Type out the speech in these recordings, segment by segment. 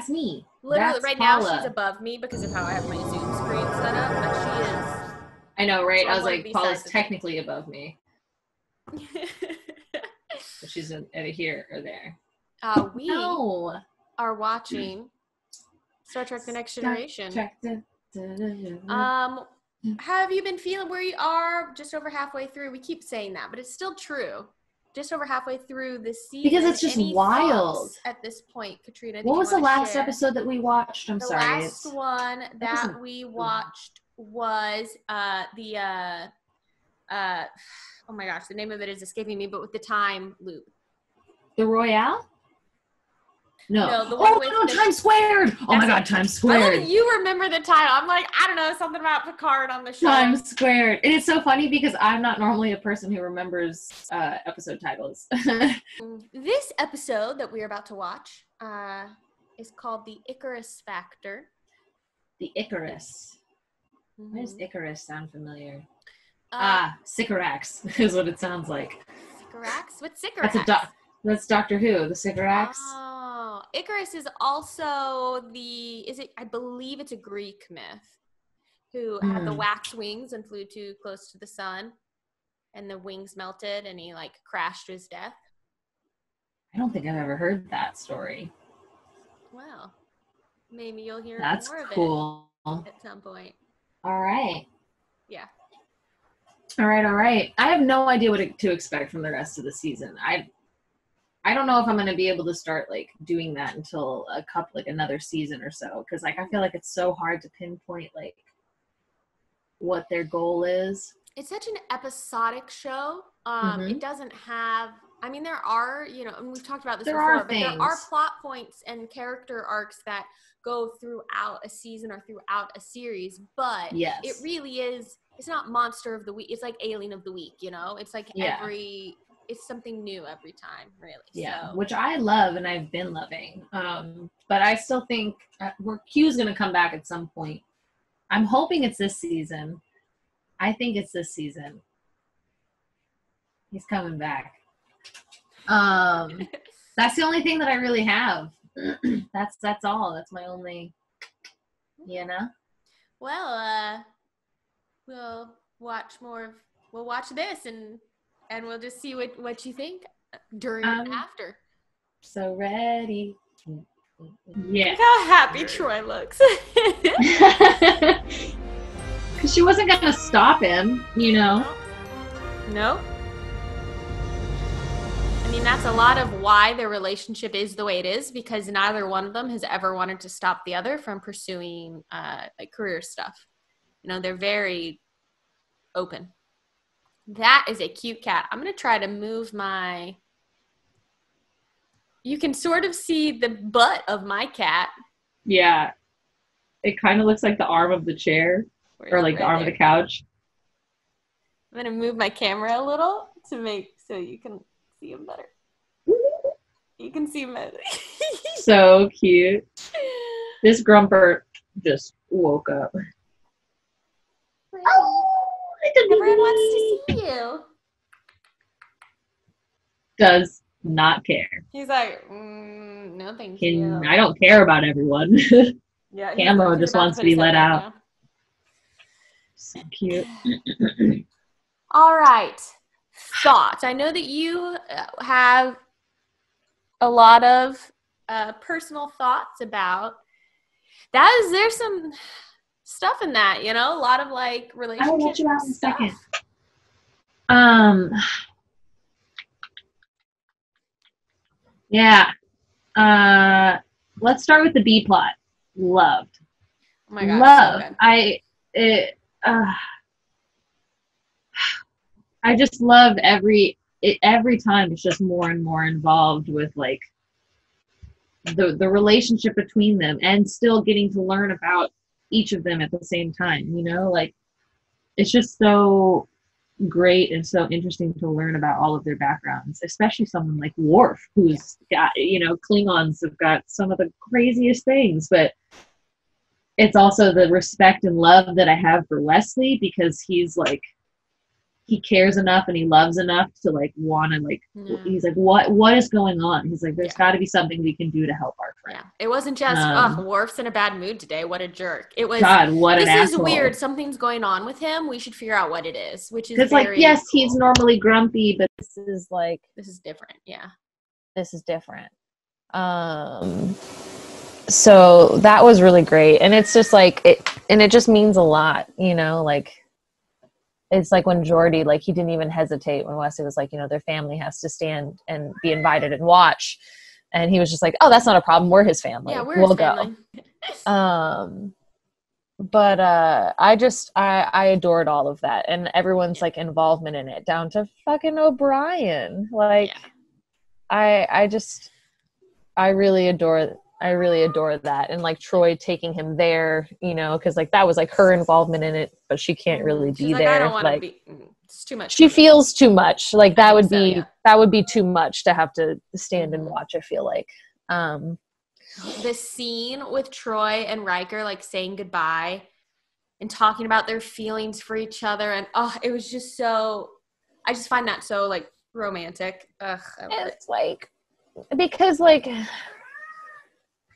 That's me. Literally, That's right Paula. now she's above me because of how I have my Zoom screen set up, but she is. I know, right? I was on one of like, these Paula's sides of technically above me. But she's either here or there. We No. are watching Star Trek: The Next Generation. How have you been feeling? We are just over halfway through. We keep saying that, but it's still true. Just over halfway through this season. Because it's just wild at this point, Katrina. What was the last episode that we watched? I'm sorry. The last one that we watched was oh my gosh, the name of it is escaping me, but with the time loop. The Royale? No. The one with Times Squared. Oh my God, Times Squared. I love that you remember the title. I'm like, I don't know, something about Picard on the show. Times Squared. And it's so funny because I'm not normally a person who remembers episode titles. This episode that we're about to watch is called The Icarus Factor. The Icarus. Why does Icarus sound familiar? Sycorax is what it sounds like. Sycorax? What's Sycorax? That's Doctor Who, the Sycorax. Oh, Icarus is also I believe it's a Greek myth, who had the wax wings and flew too close to the sun, and the wings melted, and he like crashed to his death. I don't think I've ever heard that story. Well, maybe you'll hear That's more cool. of it at some point. All right. Yeah. All right. I have no idea what to expect from the rest of the season. I don't know if I'm going to be able to start like doing that until another season or so, because like I feel like it's so hard to pinpoint like what their goal is. It's such an episodic show. It doesn't have. I mean, there are, and we've talked about this before, but there are plot points and character arcs that go throughout a season or throughout a series, but it really is. It's not monster of the week. It's like alien of the week. It's like it's something new every time, really. Yeah, so. Which I love and I've been loving. But I still think Q's going to come back at some point. I'm hoping it's this season. I think it's this season. He's coming back. That's the only thing that I really have. That's all. That's my only, Well, we'll watch we'll watch this and we'll just see what you think during and after. So ready. Yeah. Look how happy Troy looks. Because she wasn't going to stop him, No. I mean, that's a lot of why their relationship is the way it is, because neither one of them has ever wanted to stop the other from pursuing like career stuff. They're very open. That is a cute cat. I'm going to try to move you can sort of see the butt of my cat. Yeah. It kind of looks like the arm of the chair or like the arm of the couch. I'm going to move my camera a little so you can see him better. You can see him better. So cute. This Grumper just woke up. Oh, everyone wants to see you. Does not care. He's like, no thank you. I don't care about everyone. Yeah, Camo just wants to be let out. Now. So cute. All right. Thoughts. I know that you have a lot of personal thoughts about that. There's some stuff in that, a lot of like relationship I will let you out in a stuff. Second. Yeah. Let's start with the B plot. Loved. Oh my God. Love. So good. I just loved every time it's just more and more involved with like the relationship between them and still getting to learn about each of them at the same time, like it's just so great and so interesting to learn about all of their backgrounds, especially someone like Worf, who's got, Klingons have got some of the craziest things, but it's also the respect and love that I have for Wesley, because he's like he cares enough and he loves enough to like want to like he's like what is going on. He's like there's got to be something we can do to help our friend. It wasn't just Worf's in a bad mood today, what a jerk. It was God, what an asshole. This is weird, something's going on with him, we should figure out what it is, which is because like yes cool. He's normally grumpy, but this is different. This is different. So that was really great, and it's just like it just means a lot, you know, like it's like when Geordi, like he didn't even hesitate when Wesley was like, you know, their family has to stand and be invited and watch. And he was just like, oh, that's not a problem. We're his family. Yeah, we'll his family. Go. But I adored all of that. And everyone's like involvement in it down to fucking O'Brien. Like I really adore that. And like Troy taking him there, you know, because like that was like her involvement in it, but she can't really be there. I don't want to be. It's too much. She feels too much. Like that would be too much to have to stand and watch. I feel like this scene with Troy and Riker like saying goodbye and talking about their feelings for each other, and it was just so. I just find that so like romantic. It's like because like.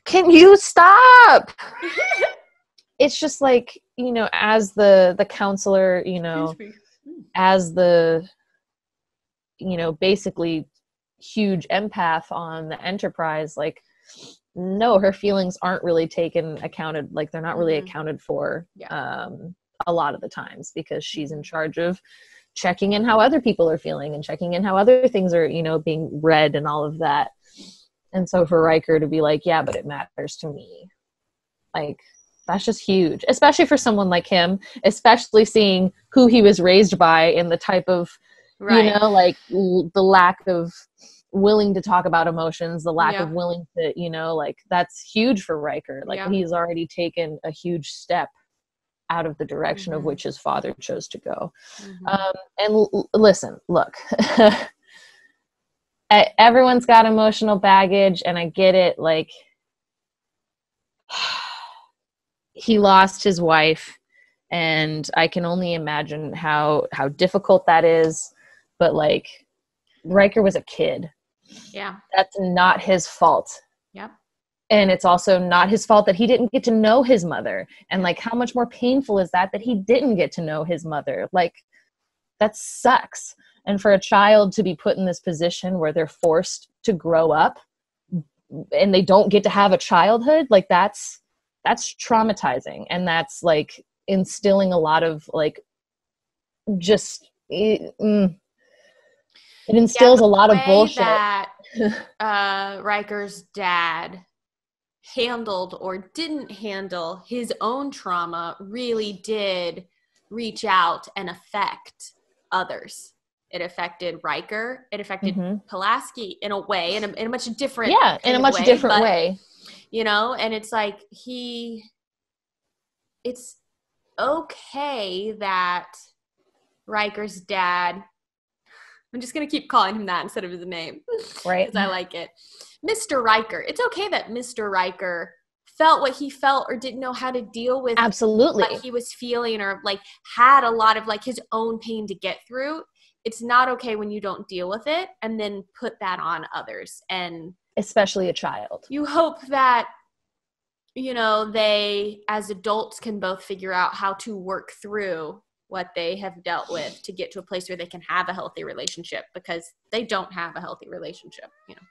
Can you stop? It's just like, you know, as the counselor, you know, as the, you know, basically huge empath on the Enterprise, like, no, her feelings aren't really accounted, like they're not really accounted for a lot of the times because she's in charge of checking in how other people are feeling and checking in how other things are, you know, being read and all of that. And so for Riker to be like, yeah, but it matters to me. Like, that's just huge. Especially for someone like him, especially seeing who he was raised by and the type of, you know, like the lack of willing to talk about emotions, the lack of willing to, you know, like that's huge for Riker. Like he's already taken a huge step out of the direction of which his father chose to go. Listen, look. Everyone's got emotional baggage, and I get it. Like, he lost his wife, and I can only imagine how difficult that is. But like, Riker was a kid. Yeah, that's not his fault. Yep. And it's also not his fault that he didn't get to know his mother. And like, how much more painful is that he didn't get to know his mother? Like, that sucks. And for a child to be put in this position where they're forced to grow up and they don't get to have a childhood, like that's traumatizing. And that's like instilling a lot of like, just, it instills a lot of bullshit. That Riker's dad handled or didn't handle his own trauma really did reach out and affect others. It affected Riker. It affected Pulaski in a way, in a much different way. You know, and it's like it's okay that Riker's dad, I'm just going to keep calling him that instead of his name. Right. Because I like it. Mr. Riker. It's okay that Mr. Riker felt what he felt or didn't know how to deal with what he was feeling or like had a lot of like his own pain to get through. It's not okay when you don't deal with it and then put that on others, and especially a child. You hope that, you know, they as adults can both figure out how to work through what they have dealt with to get to a place where they can have a healthy relationship, because they don't have a healthy relationship, you know.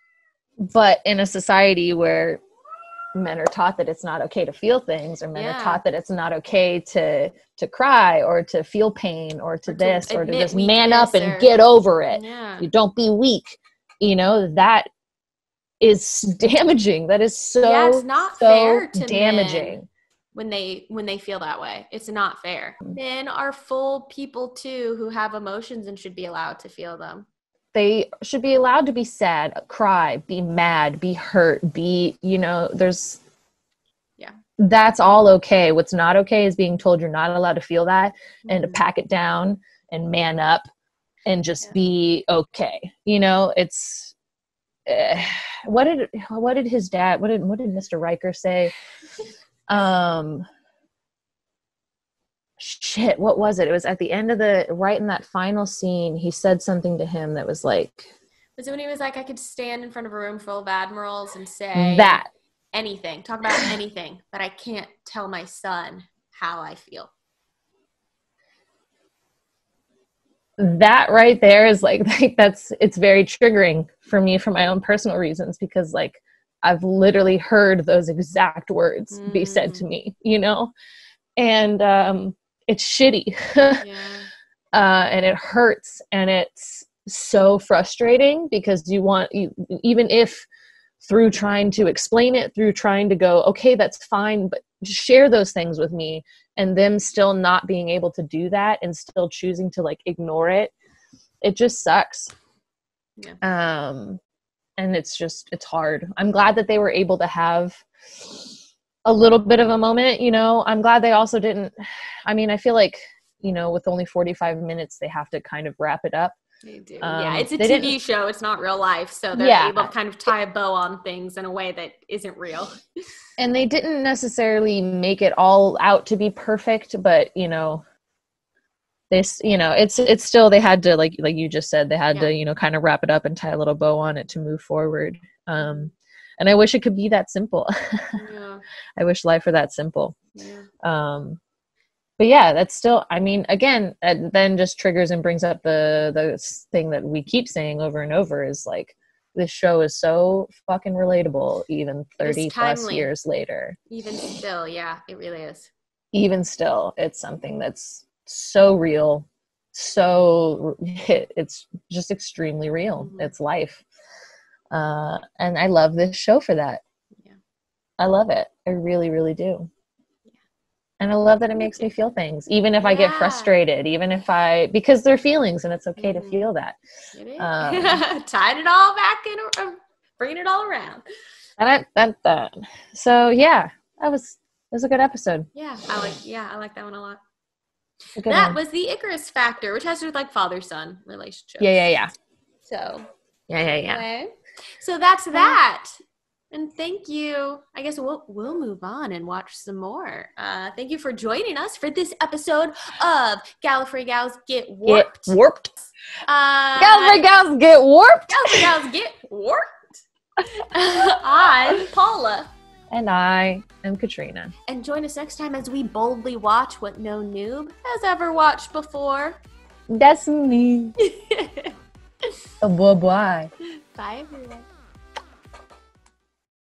But in a society where men are taught that it's not okay to feel things, or men are taught that it's not okay to cry or to feel pain or to just man up and get over it. Yeah. You don't be weak. You know, that is damaging. That is it's not fair to damaging when they feel that way. It's not fair. Men are full people too who have emotions and should be allowed to feel them. They should be allowed to be sad, cry, be mad, be hurt, that's all okay. What's not okay is being told you're not allowed to feel that and to pack it down and man up and just be okay. You know, it's, what did Mr. Riker say? shit, what was it? It was at the end of right in that final scene, he said something to him that was like, was it when he was like, I could stand in front of a room full of admirals and say that anything, talk about anything, but I can't tell my son how I feel. That right there is like it's very triggering for me for my own personal reasons, because like I've literally heard those exact words be said to me, you know, and it's shitty. And it hurts, and it's so frustrating, because even if through trying to explain it, through trying to go, okay, that's fine, but share those things with me, and them still not being able to do that and still choosing to like ignore it, it just sucks. And it's hard. I'm glad that they were able to have a little bit of a moment, you know. I'm glad they also didn't, I mean, I feel like, you know, with only 45 minutes, they have to kind of wrap it up. They do. It's a TV show. It's not real life. So they're able to kind of tie a bow on things in a way that isn't real. And they didn't necessarily make it all out to be perfect, but, you know, this, you know, it's still, they had to, like you just said, they had to, you know, kind of wrap it up and tie a little bow on it to move forward. And I wish it could be that simple. I wish life were that simple. But yeah, that's still, I mean, again, it then just triggers and brings up the thing that we keep saying over and over is like, this show is so fucking relatable, even 30 plus years later. Even still, it really is. Even still, it's something that's so real, it's just extremely real. It's life. And I love this show for that. I love it. I really, really do. And I love that it makes me feel things, even if I get frustrated, because they're feelings, and it's okay to feel that. It is. Tied it all back in, bringing it all around. So yeah, it was a good episode. I like that one a lot. That was the Icarus Factor, which has to do with like father-son relationship. Yeah. So. Yeah. Anyway, so that's that. And thank you. I guess we'll move on and watch some more. Thank you for joining us for this episode of Gallifrey Gals Get Warped. Gallifrey Gals Get Warped. Gallifrey Gals Get Warped. I'm Paula. And I am Katrina. And join us next time as we boldly watch what no noob has ever watched before. That's me. Bye-bye. Bye, everyone.